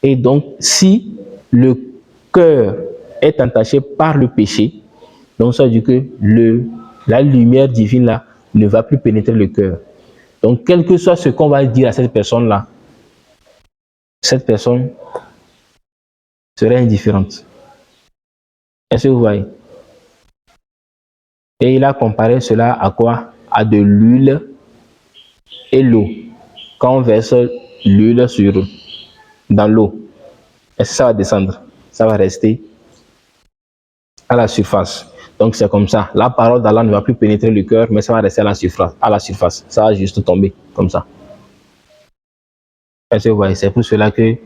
Et donc si le cœur est entaché par le péché, donc ça veut dire que la lumière divine là ne va plus pénétrer le cœur. Donc quel que soit ce qu'on va dire à cette personne-là, cette personne serait indifférente. Est-ce que vous voyez? Et il a comparé cela à quoi? À de l'huile et l'eau. Quand on verse l'huile dans l'eau, est-ce que ça va descendre? Ça va rester à la surface. Donc c'est comme ça. La parole d'Allah ne va plus pénétrer le cœur, mais ça va rester à la surface. Ça va juste tomber comme ça. Est-ce que vous voyez? C'est pour cela que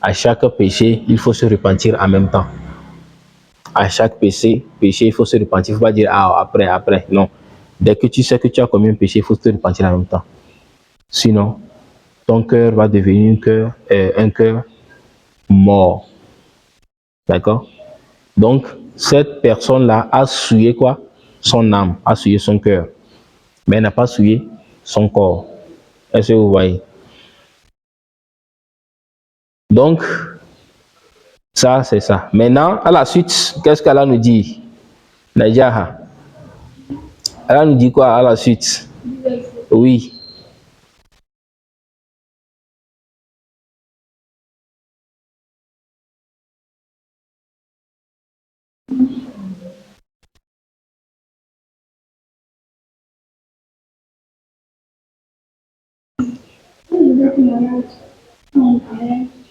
à chaque péché, il faut se repentir en même temps. À chaque péché, il faut se repentir. Il ne faut pas dire après. Non. Dès que tu sais que tu as commis un péché, il faut te repentir en même temps. Sinon, ton cœur va devenir un cœur mort. D'accord? Donc, cette personne-là a souillé quoi? Son âme, a souillé son cœur. Mais elle n'a pas souillé son corps. Est-ce que vous voyez? Donc, ça, c'est ça. Maintenant, à la suite, qu'est-ce qu'Allah nous dit? Najaha. Allah nous dit quoi à la suite? Oui.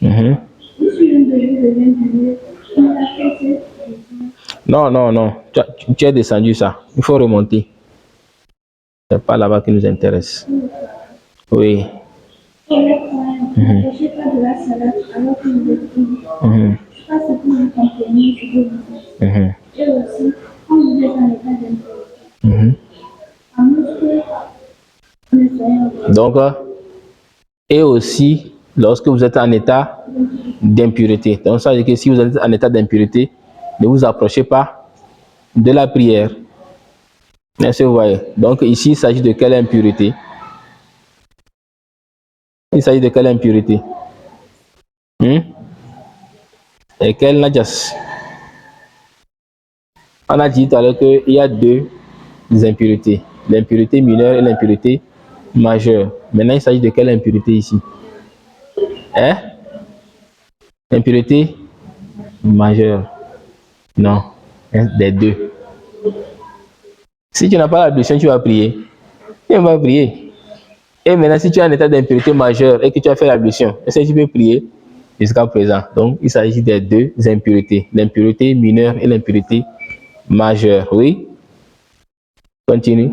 Mhm. Non. Tu es descendu ça. Il faut remonter. C'est pas là-bas qui nous intéresse. Oui. Mhm. Mhm. Mhm. Mhm. Donc, et aussi, lorsque vous êtes en état d'impureté. Donc, ça veut dire que si vous êtes en état d'impureté, ne vous approchez pas de la prière. Est-ce que vous voyez? Donc, ici, il s'agit de quelle impureté? Il s'agit de quelle impureté? Et quelle najas? On a dit tout à l'heure qu'il y a deux impuretés. L'impureté mineure et l'impureté majeure. Maintenant, il s'agit de quelle impureté ici? Hein? Impureté majeure. Non, des deux. Si tu n'as pas l'ablution, tu vas prier. Tu vas prier. Et maintenant, si tu es en état d'impureté majeure et que tu as fait l'ablution, est-ce que tu peux prier jusqu'à présent? Donc, il s'agit des deux impuretés. L'impureté mineure et l'impureté majeure. Oui? Continue.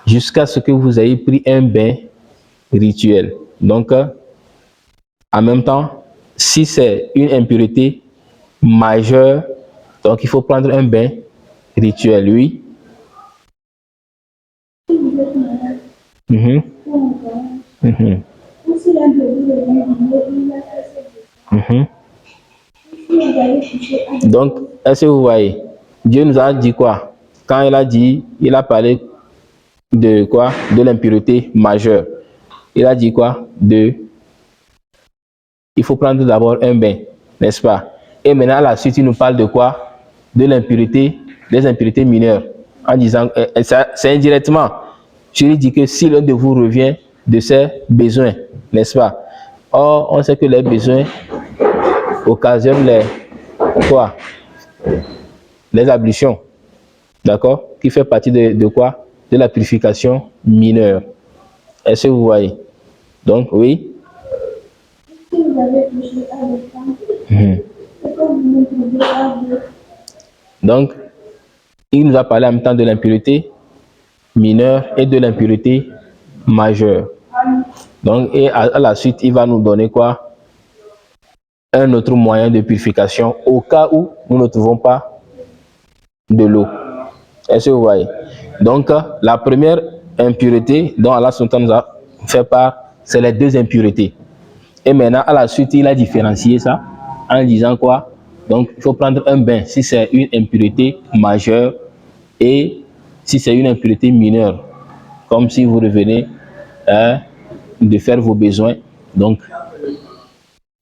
Jusqu'à ce que vous ayez pris un bain rituel. Donc, en même temps, si c'est une impureté majeure, donc il faut prendre un bain rituel, oui. Mhm. Mhm. Mhm. Donc, est-ce que vous voyez? Dieu nous a dit quoi? Quand il a parlé de quoi? De l'impureté majeure. Il a dit quoi? Il faut prendre d'abord un bain, n'est-ce pas? Et maintenant, à la suite, il nous parle de quoi? De l'impureté, des impuretés mineures. En disant, c'est indirectement. Je lui dis que si l'un de vous revient de ses besoins, n'est-ce pas? Or, on sait que les besoins occasionnent quoi? Les ablutions. D'accord? Qui fait partie de quoi? De la purification mineure. Est-ce que vous voyez? Donc, oui. Donc, il nous a parlé en même temps de l'impureté mineure et de l'impureté majeure. Donc, et à la suite, il va nous donner quoi? Un autre moyen de purification au cas où nous ne trouvons pas de l'eau. Est-ce que vous voyez? Donc, la première impureté dont Allah nous a fait part, c'est les deux impuretés. Et maintenant, à la suite, il a différencié ça en disant quoi? Donc, il faut prendre un bain si c'est une impureté majeure Et si c'est une impureté mineure, comme si vous revenez de faire vos besoins, donc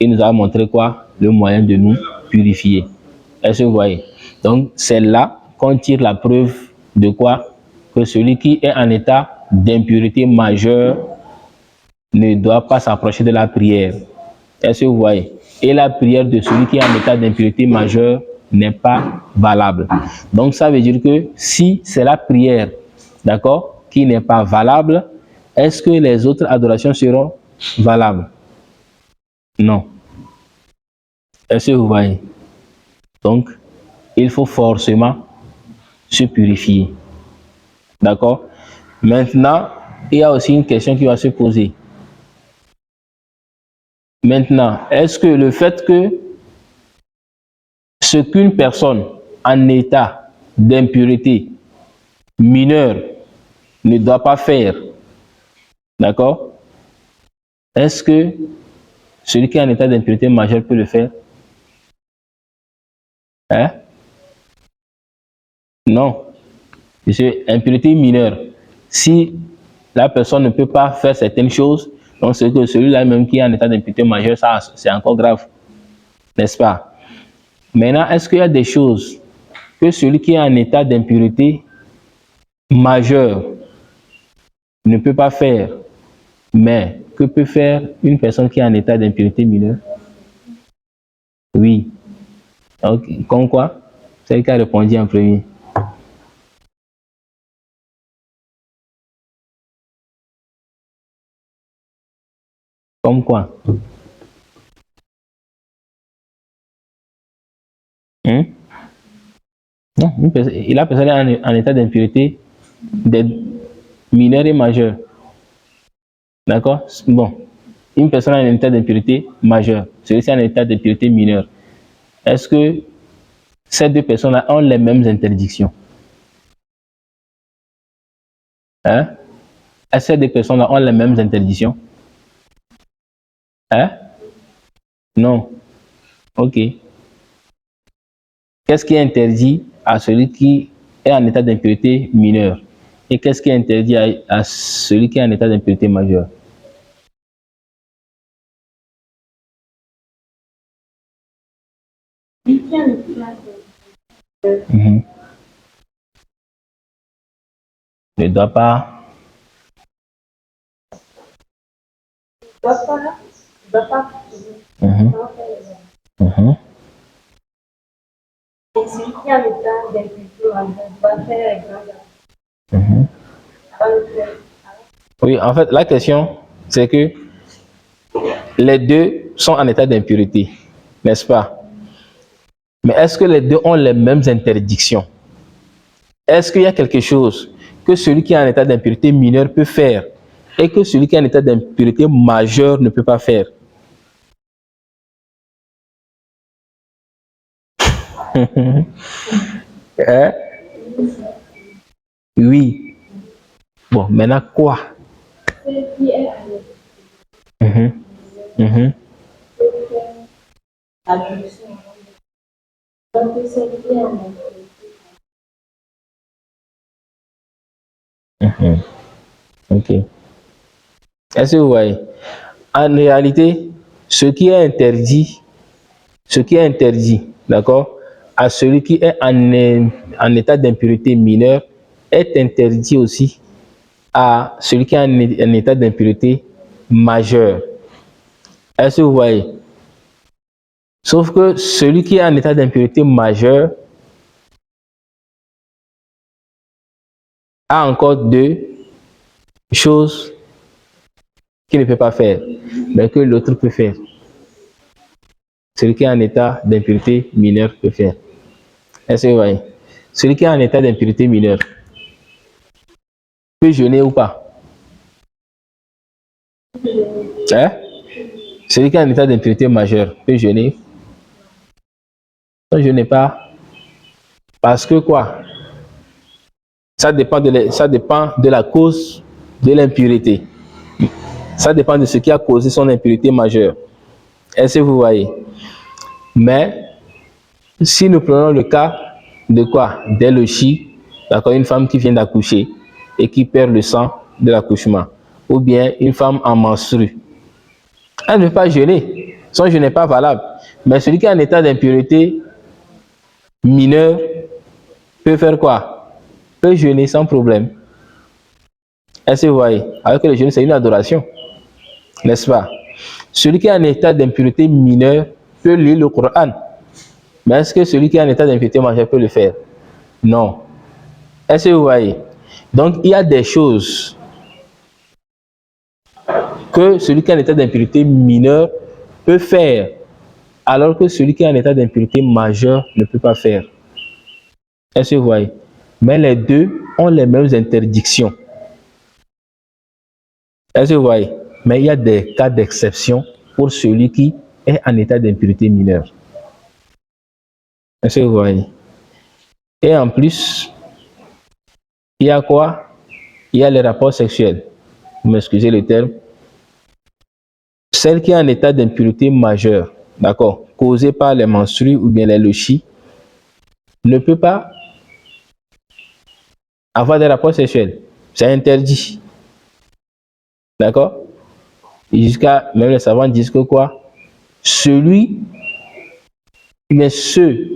il nous a montré quoi? Le moyen de nous purifier. Est-ce que vous voyez? Donc c'est là qu'on tire la preuve de quoi? Que celui qui est en état d'impureté majeure ne doit pas s'approcher de la prière. Est-ce que vous voyez? Et la prière de celui qui est en état d'impureté majeure n'est pas valable. Donc ça veut dire que si c'est la prière, d'accord, qui n'est pas valable, est-ce que les autres adorations seront valables? Non. Est-ce que vous voyez? Donc, il faut forcément se purifier. D'accord? Maintenant, il y a aussi une question qui va se poser. Maintenant, est-ce que le fait que ce qu'une personne en état d'impureté mineure ne doit pas faire, d'accord? Est-ce que celui qui est en état d'impureté majeure peut le faire? Hein? Non. C'est impureté mineure. Si la personne ne peut pas faire certaines choses, donc c'est que celui-là même qui est en état d'impureté majeure, ça c'est encore grave. N'est-ce pas? Maintenant, est-ce qu'il y a des choses que celui qui est en état d'impureté majeure ne peut pas faire, mais que peut faire une personne qui est en état d'impureté mineure? Oui. Donc, comme quoi? C'est lui qui a répondu en premier. Comme quoi? Hein? Non, la personne est en état d'impureté mineure et majeure. D'accord? Bon. Une personne en état d'impureté majeure, celui-ci en état d'impureté mineure. Est-ce que ces deux personnes-là ont les mêmes interdictions? Hein? Est-ce que ces deux personnes-là ont les mêmes interdictions? Hein? Non. Ok. Qu'est-ce qui est interdit à celui qui est en état d'impureté mineure? Et qu'est-ce qui est interdit à celui qui est en état d'impureté majeure? Mhm. Ne doit pas. Mhm. Mhm. Et celui qui est en état d'impureté majeure doit faire les grands Mhm. Oui, en fait, la question, c'est que les deux sont en état d'impureté, n'est-ce pas? Mais est-ce que les deux ont les mêmes interdictions? Est-ce qu'il y a quelque chose que celui qui est en état d'impureté mineure peut faire et que celui qui est en état d'impureté majeure ne peut pas faire? Hein? Oui. Bon, maintenant quoi? Mhm. Mhm. Mhm. Ok. Est-ce que vous voyez? En réalité, ce qui est interdit, d'accord, à celui qui est en état d'impureté mineure, est interdit aussi à celui qui est en état d'impureté majeure. Est-ce que vous voyez? Sauf que celui qui est en état d'impureté majeure a encore deux choses qu'il ne peut pas faire, mais que l'autre peut faire. Celui qui est en état d'impureté mineure peut faire. Est-ce que vous voyez? Celui qui est en état d'impureté mineure peut jeûner ou pas? Hein? Celui qui est en état d'impureté majeure peut jeûner? Ne jeûne pas. Parce que quoi? Ça dépend de la cause de l'impureté. Ça dépend de ce qui a causé son impureté majeure. Est-ce que vous voyez? Mais si nous prenons le cas de quoi? D'Elochi, D'accord, une femme qui vient d'accoucher et qui perd le sang de l'accouchement, ou bien une femme en menstrue. Elle ne peut pas jeûner, son jeûne n'est pas valable. Mais celui qui est en état d'impureté mineure peut faire quoi? Peut jeûner sans problème. Est-ce que vous voyez? Alors que le jeûne, c'est une adoration, n'est-ce pas? Celui qui est en état d'impureté mineure peut lire le Coran. Mais est-ce que celui qui est en état d'impureté majeure peut le faire? Non. Est-ce que vous voyez? Donc, il y a des choses que celui qui est en état d'impureté mineure peut faire, alors que celui qui est en état d'impureté majeure ne peut pas faire. Est-ce que vous voyez? Mais les deux ont les mêmes interdictions. Est-ce que vous voyez? Mais il y a des cas d'exception pour celui qui est en état d'impureté mineure. Est-ce que vous voyez? Et en plus, il y a quoi? Il y a les rapports sexuels. Vous m'excusez le terme. Celle qui est en état d'impureté majeure, d'accord, causée par les menstrues ou bien les lochies, ne peut pas avoir des rapports sexuels. C'est interdit. D'accord? Jusqu'à, même les savants disent que quoi? Mais ceux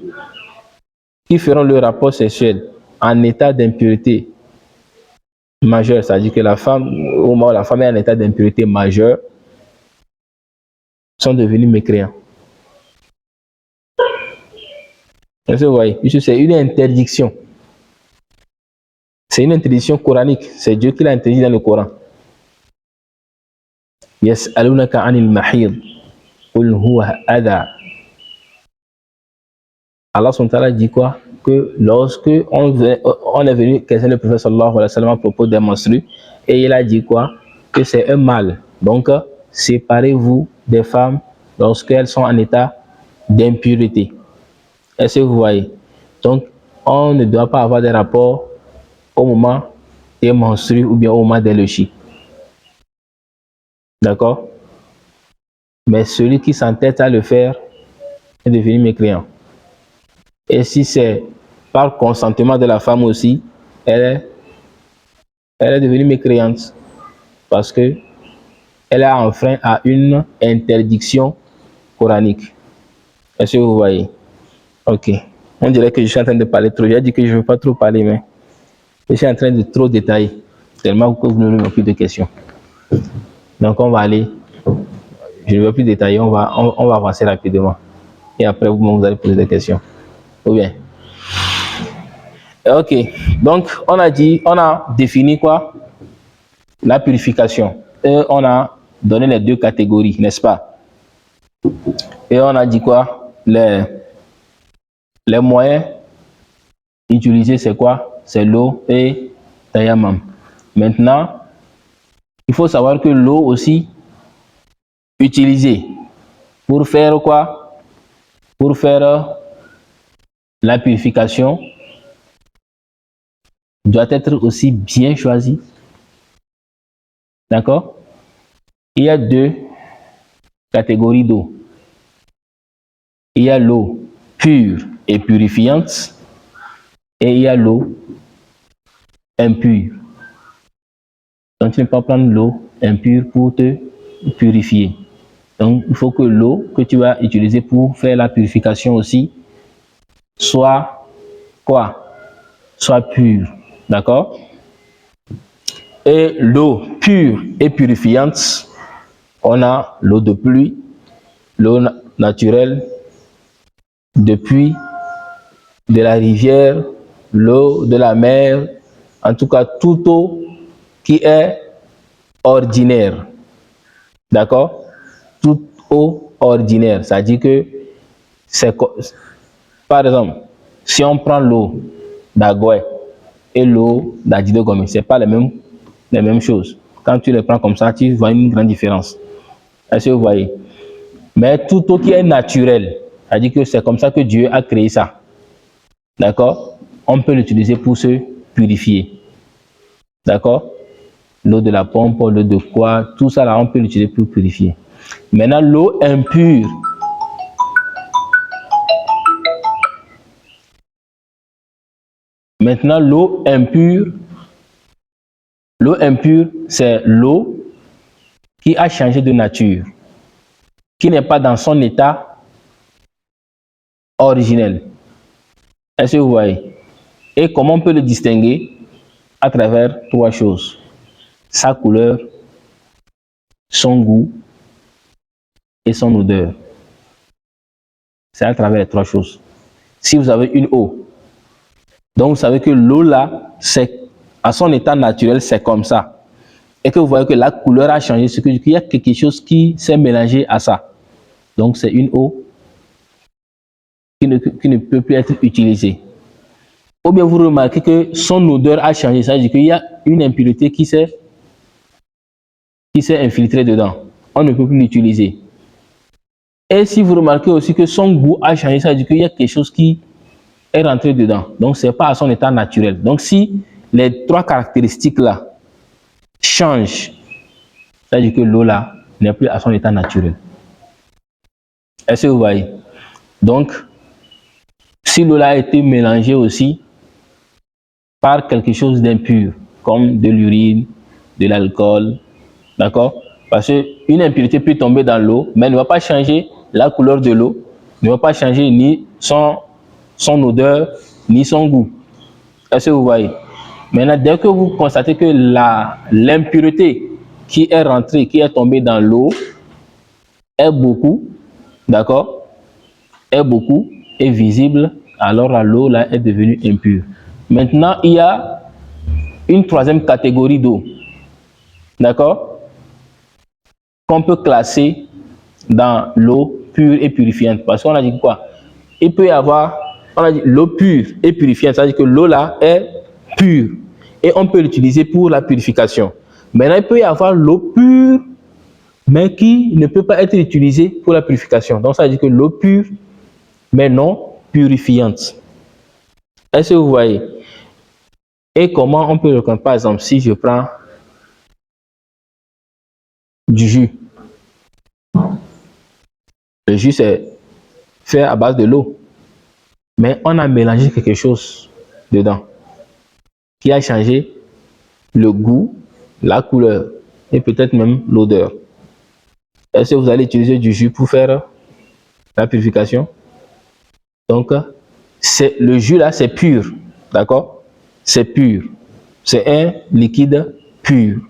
qui feront le rapport sexuel en état d'impureté majeure, c'est-à-dire que la femme, au moment où la femme est en état d'impureté majeure, sont devenus mécréants. Est-ce que vous voyez? Puisque c'est une interdiction. C'est une interdiction coranique. C'est Dieu qui l'a interdit dans le Coran. Yas'alunaka anil mahid. Qul huwa adha. Allah subhanahu wa ta'ala dit quoi? Que lorsque on est venu questionner le prophète sallallahu alayhi wa sallam à propos des menstrues, et il a dit quoi? Que c'est un mal. Donc, séparez-vous des femmes lorsqu'elles sont en état d'impureté. Est-ce que vous voyez? Donc, on ne doit pas avoir des rapports au moment des menstrues ou bien au moment des lochies. D'accord? Mais celui qui s'entête à le faire est devenu mécréant. Et si c'est par consentement de la femme aussi, elle est devenue mécréante parce que elle a enfreint à une interdiction coranique. Est-ce que vous voyez? Ok. On dirait que je suis en train de parler trop. J'ai dit que je ne veux pas trop parler, mais je suis en train de trop détailler, tellement que vous n'aurez plus de questions. Donc on va aller, je ne veux plus détailler, on va avancer rapidement. Et après, vous allez poser des questions. Ou bien. Ok. Donc, on a défini quoi? La purification. Et on a donné les deux catégories, n'est-ce pas? Et on a dit quoi? Les moyens utilisés, c'est quoi? C'est l'eau et tayammum. Maintenant, il faut savoir que l'eau aussi utilisée pour faire quoi? Pour faire la purification doit être aussi bien choisie. D'accord? Il y a deux catégories d'eau. Il y a l'eau pure et purifiante et il y a l'eau impure. Donc tu ne peux pas prendre l'eau impure pour te purifier. Donc il faut que l'eau que tu vas utiliser pour faire la purification aussi soit quoi? Soit pure. D'accord? Et l'eau pure et purifiante, on a l'eau de pluie, l'eau naturelle, de puits, de la rivière, l'eau de la mer, en tout cas toute eau qui est ordinaire. D'accord? Toute eau ordinaire, ça dit que c'est, par exemple, si on prend l'eau d'Agoué et l'eau d'Adidogome, ce n'est pas les mêmes choses. Quand tu les prends comme ça, tu vois une grande différence. Est-ce que vous voyez? Mais toute eau qui est naturelle, ça dit que c'est comme ça que Dieu a créé ça. D'accord? On peut l'utiliser pour se purifier. D'accord? L'eau de la pompe, l'eau de quoi, tout ça là, on peut l'utiliser pour purifier. Maintenant, l'eau impure. Maintenant, l'eau impure, c'est l'eau qui a changé de nature, qui n'est pas dans son état originel. Est-ce que vous voyez? Et comment on peut le distinguer? À travers trois choses: sa couleur, son goût et son odeur. C'est à travers les trois choses. Si vous avez une eau, donc vous savez que l'eau là, c'est à son état naturel, c'est comme ça. Et que vous voyez que la couleur a changé, c'est qu'il y a quelque chose qui s'est mélangé à ça. Donc c'est une eau qui ne peut plus être utilisée. Ou bien vous remarquez que son odeur a changé, ça veut dire qu'il y a une impureté qui s'est infiltrée dedans. On ne peut plus l'utiliser. Et si vous remarquez aussi que son goût a changé, ça veut dire qu'il y a quelque chose qui est rentré dedans. Donc ce n'est pas à son état naturel. Donc si les trois caractéristiques là changent, ça veut dire que l'eau là n'est plus à son état naturel. Est-ce que vous voyez? Donc, si l'eau là a été mélangée aussi par quelque chose d'impur, comme de l'urine, de l'alcool, d'accord? Parce qu'une impureté peut tomber dans l'eau, mais elle ne va pas changer la couleur de l'eau, ne va pas changer ni son odeur, ni son goût. Est-ce que vous voyez? Maintenant, dès que vous constatez que l'impureté qui est rentrée, qui est tombée dans l'eau, est beaucoup, d'accord? Est visible, alors l'eau là est devenue impure. Maintenant, il y a une troisième catégorie d'eau, d'accord, qu'on peut classer dans l'eau pure et purifiante. Parce qu'on a dit quoi? Il peut y avoir, on a dit l'eau pure et purifiante, c'est-à-dire que l'eau là est pure et on peut l'utiliser pour la purification. Maintenant, il peut y avoir l'eau pure, mais qui ne peut pas être utilisée pour la purification. Donc, ça veut dire que l'eau pure, mais non purifiante. Est-ce que vous voyez? Et comment on peut le comprendre? Par exemple, si je prends du jus. Le jus, c'est fait à base de l'eau. Mais on a mélangé quelque chose dedans qui a changé le goût, la couleur et peut-être même l'odeur. Est-ce que vous allez utiliser du jus pour faire la purification? Donc, le jus là, c'est pur. D'accord? C'est pur. C'est un liquide pur,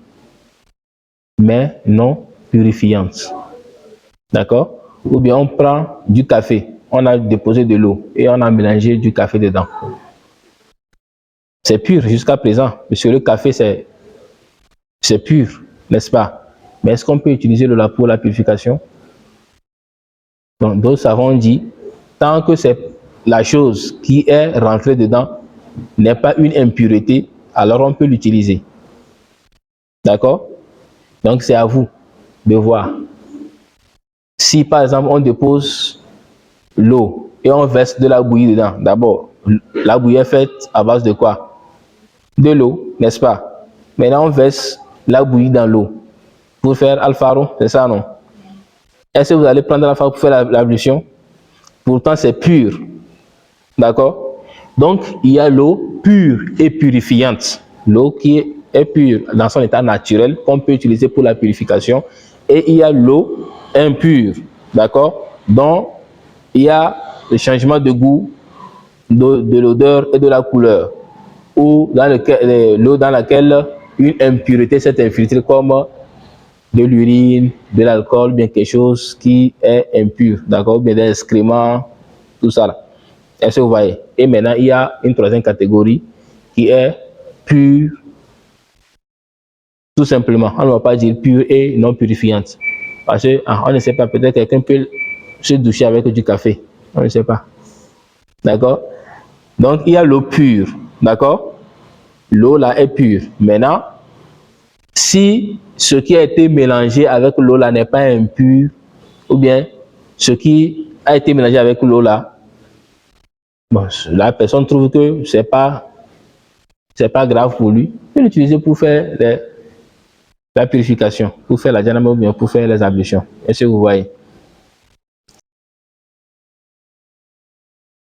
mais non purifiante. D'accord? Ou bien on prend du café, on a déposé de l'eau et on a mélangé du café dedans. C'est pur jusqu'à présent, parce que le café c'est pur, n'est-ce pas? Mais est-ce qu'on peut utiliser l'eau pour la purification? Donc, d'autres savants dit, tant que c'est la chose qui est rentrée dedans n'est pas une impureté, alors on peut l'utiliser. D'accord? Donc c'est à vous de voir. Si par exemple on dépose l'eau et on verse de la bouillie dedans, d'abord, la bouillie est faite à base de quoi? De l'eau, n'est-ce pas? Maintenant on verse la bouillie dans l'eau pour faire alfaro, c'est ça non? Est-ce que vous allez prendre l'alfaro pour faire l'ablution? Pourtant c'est pur, d'accord? Donc il y a l'eau pure et purifiante, l'eau qui est pure dans son état naturel qu'on peut utiliser pour la purification, et il y a l'eau impure, d'accord, dont il y a le changement de goût, de l'odeur et de la couleur, ou dans l'eau dans laquelle une impureté s'est infiltrée, comme de l'urine, de l'alcool, bien quelque chose qui est impur, d'accord, bien des excréments, tout ça là. Est-ce que vous voyez? Et maintenant il y a une troisième catégorie qui est pure, tout simplement. On ne va pas dire pure et non purifiante. Parce qu'on ne sait pas, peut-être quelqu'un peut se doucher avec du café. On ne sait pas. D'accord? Donc, il y a l'eau pure. D'accord? L'eau là est pure. Maintenant, si ce qui a été mélangé avec l'eau là n'est pas impur, ou bien ce qui a été mélangé avec l'eau là, bon, la personne trouve que c'est pas grave pour lui, il peut l'utiliser pour faire la purification, pour faire la janama ou bien pour faire les ablutions. Est-ce que vous voyez?